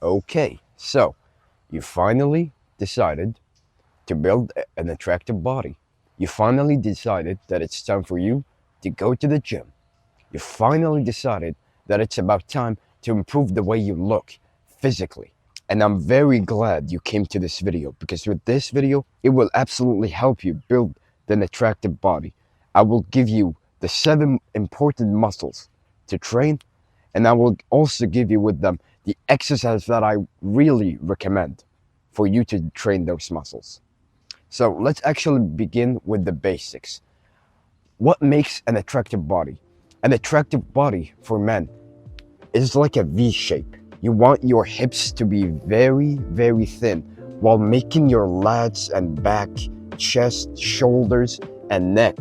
Okay, so you finally decided to build an attractive body. You finally decided that it's time for you to go to the gym. You finally decided that it's about time to improve the way you look physically. And I'm very glad you came to this video, because with this video, it will absolutely help you build an attractive body. I will give you the 7 important muscles to train, and I will also give you with them the exercise that I really recommend for you to train those muscles. So let's actually begin with the basics. What makes an attractive body? An attractive body for men is like a V shape. You want your hips to be very, very thin while making your lats and back, chest, shoulders, and neck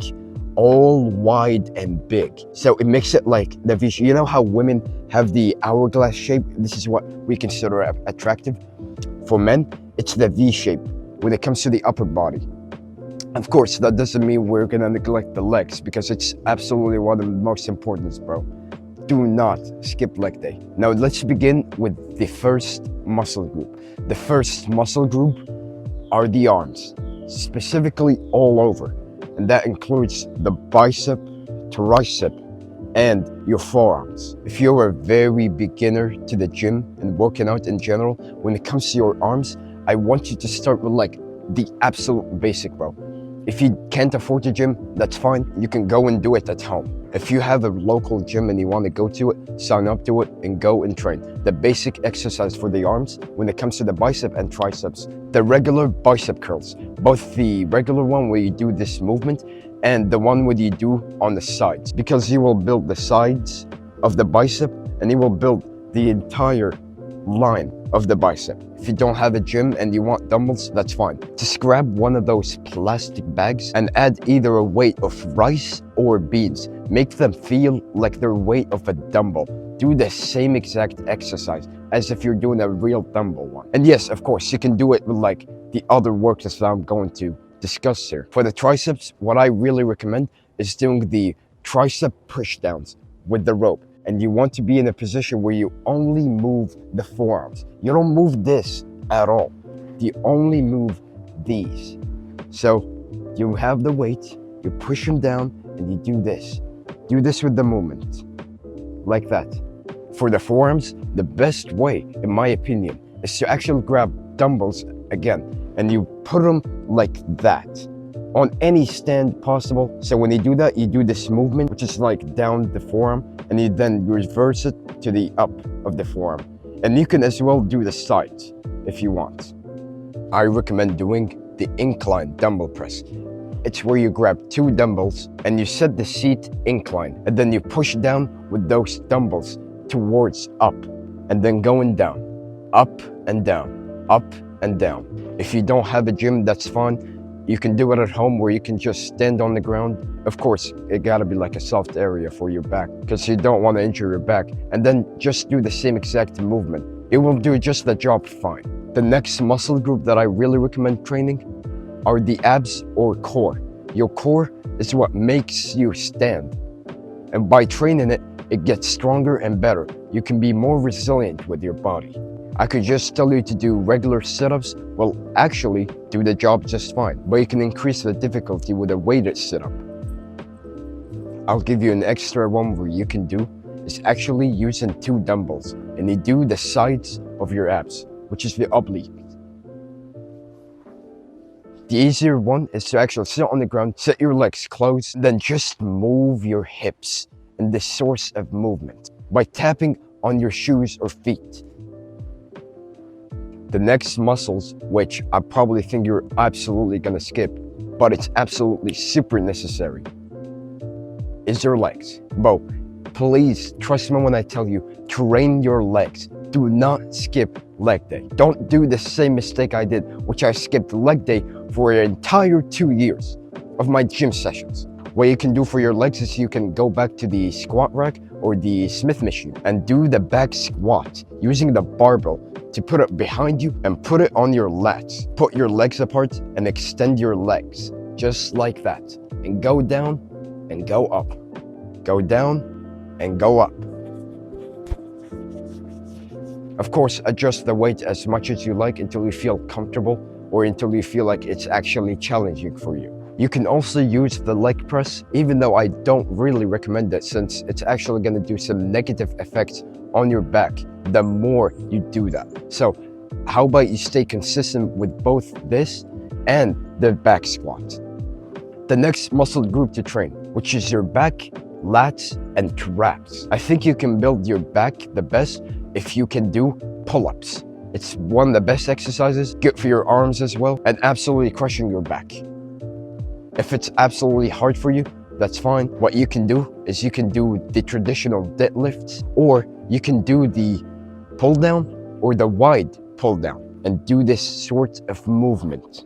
all wide and big. So it makes it like the V shape. You know how women have the hourglass shape? This is what we consider attractive. For men, it's the V shape when it comes to the upper body. Of course, that doesn't mean we're gonna neglect the legs, because it's absolutely one of the most important, bro. Do not skip leg day. Now let's begin with the first muscle group. The first muscle group are the arms, specifically all over. And that includes the bicep, tricep, and your forearms. If you're a very beginner to the gym and working out in general, when it comes to your arms, I want you to start with like the absolute basic, bro. If you can't afford a gym, that's fine. You can go and do it at home. If you have a local gym and you want to go to it, sign up to it and go and train. The basic exercise for the arms, when it comes to the bicep and triceps, the regular bicep curls, both the regular one where you do this movement and the one where you do on the sides, because you will build the sides of the bicep and you will build the entire line of the bicep. If you don't have a gym and you want dumbbells, that's fine. Just grab one of those plastic bags and add either a weight of rice or beans. Make them feel like they're weight of a dumbbell. Do the same exact exercise as if you're doing a real dumbbell one. And yes, of course, you can do it with like the other workouts that I'm going to discuss here. For the triceps, what I really recommend is doing the tricep push downs with the rope. And you want to be in a position where you only move the forearms. You don't move this at all. You only move these. So you have the weight, you push them down, and you do this. Do this with the movement, like that. For the forearms, the best way, in my opinion, is to actually grab dumbbells again, and you put them like that on any stand possible. So when you do that, you do this movement, which is like down the forearm, and you then reverse it to the up of the forearm. And you can as well do the sides if you want. I recommend doing the incline dumbbell press. It's where you grab 2 dumbbells and you set the seat incline, and then you push down with those dumbbells towards up, and then going down, up and down, up and down. If you don't have a gym, that's fine. You can do it at home where you can just stand on the ground. Of course, it gotta be like a soft area for your back, because you don't want to injure your back. And then just do the same exact movement. It will do just the job fine. The next muscle group that I really recommend training are the abs or core. Your core is what makes you stand. And by training it, it gets stronger and better. You can be more resilient with your body. I could just tell you to do regular sit-ups, well, actually do the job just fine, but you can increase the difficulty with a weighted sit-up. I'll give you an extra one where you can do is actually using 2 dumbbells, and you do the sides of your abs, which is the oblique. The easier one is to actually sit on the ground, set your legs closed, then just move your hips in the source of movement by tapping on your shoes or feet. The next muscles, which I probably think you're absolutely gonna skip, but it's absolutely super necessary, is your legs. Bro, please trust me when I tell you, train your legs. Do not skip leg day. Don't do the same mistake I did, which I skipped leg day for an entire 2 years of my gym sessions. What you can do for your legs is you can go back to the squat rack or the Smith machine and do the back squat using the barbell to put it behind you and put it on your lats. Put your legs apart and extend your legs just like that, and go down and go up. Go down and go up. Of course, adjust the weight as much as you like until you feel comfortable or until you feel like it's actually challenging for you. You can also use the leg press, even though I don't really recommend it since it's actually going to do some negative effects on your back the more you do that. So how about you stay consistent with both this and the back squat? The next muscle group to train, which is your back, lats, and traps. I think you can build your back the best if you can do pull-ups. It's one of the best exercises, good for your arms as well, and absolutely crushing your back. If it's absolutely hard for you, that's fine. What you can do is you can do the traditional deadlifts, or you can do the pull down or the wide pull down and do this sort of movement.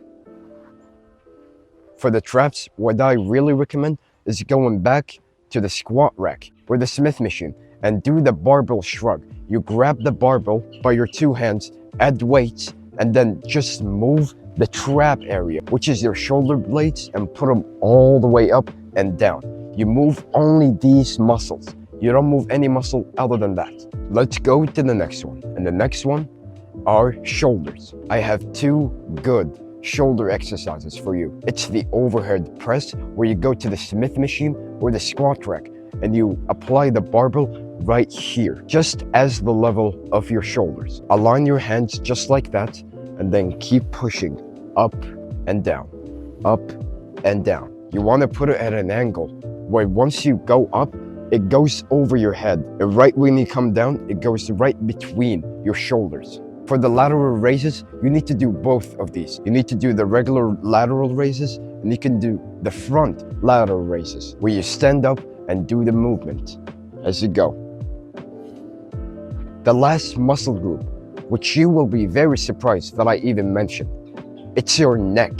For the traps, what I really recommend is going back to the squat rack or the Smith machine and do the barbell shrug. You grab the barbell by your two hands, add weights, and then just move the trap area, which is your shoulder blades, and put them all the way up and down. You move only these muscles. You don't move any muscle other than that. Let's go to the next one. And the next one are shoulders. I have two good shoulder exercises for you. It's the overhead press, where you go to the Smith machine or the squat rack and you apply the barbell right here, just as the level of your shoulders. Align your hands just like that and then keep pushing up and down, up and down. You want to put it at an angle where once you go up, it goes over your head. And right when you come down, it goes right between your shoulders. For the lateral raises, you need to do both of these. You need to do the regular lateral raises, and you can do the front lateral raises, where you stand up and do the movement as you go. The last muscle group, which you will be very surprised that I even mentioned, it's your neck.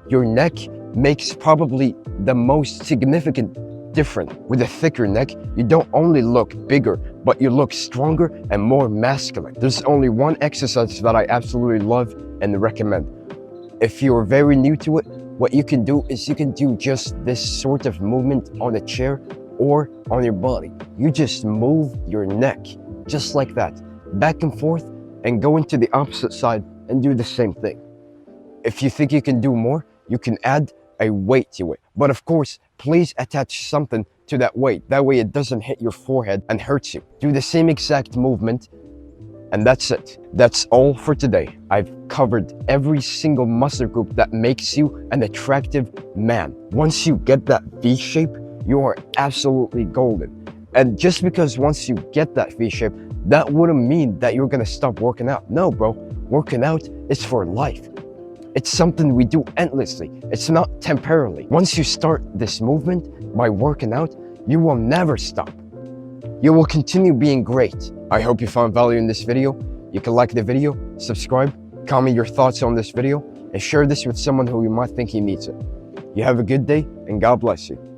Your neck makes probably the most significant difference. With a thicker neck, you don't only look bigger, but you look stronger and more masculine. There's only one exercise that I absolutely love and recommend. If you're very new to it, what you can do is you can do just this sort of movement on a chair or on your body. You just move your neck just like that, back and forth, and go into the opposite side and do the same thing. If you think you can do more, you can add a weight to it. But of course, please attach something to that weight. That way it doesn't hit your forehead and hurts you. Do the same exact movement, and that's it. That's all for today. I've covered every single muscle group that makes you an attractive man. Once you get that V shape, you are absolutely golden. And just because once you get that V shape, that wouldn't mean that you're gonna stop working out. No, bro, working out is for life. It's something we do endlessly. It's not temporarily. Once you start this movement by working out, you will never stop. You will continue being great. I hope you found value in this video. You can like the video, subscribe, comment your thoughts on this video, and share this with someone who you might think he needs it. You have a good day, and God bless you.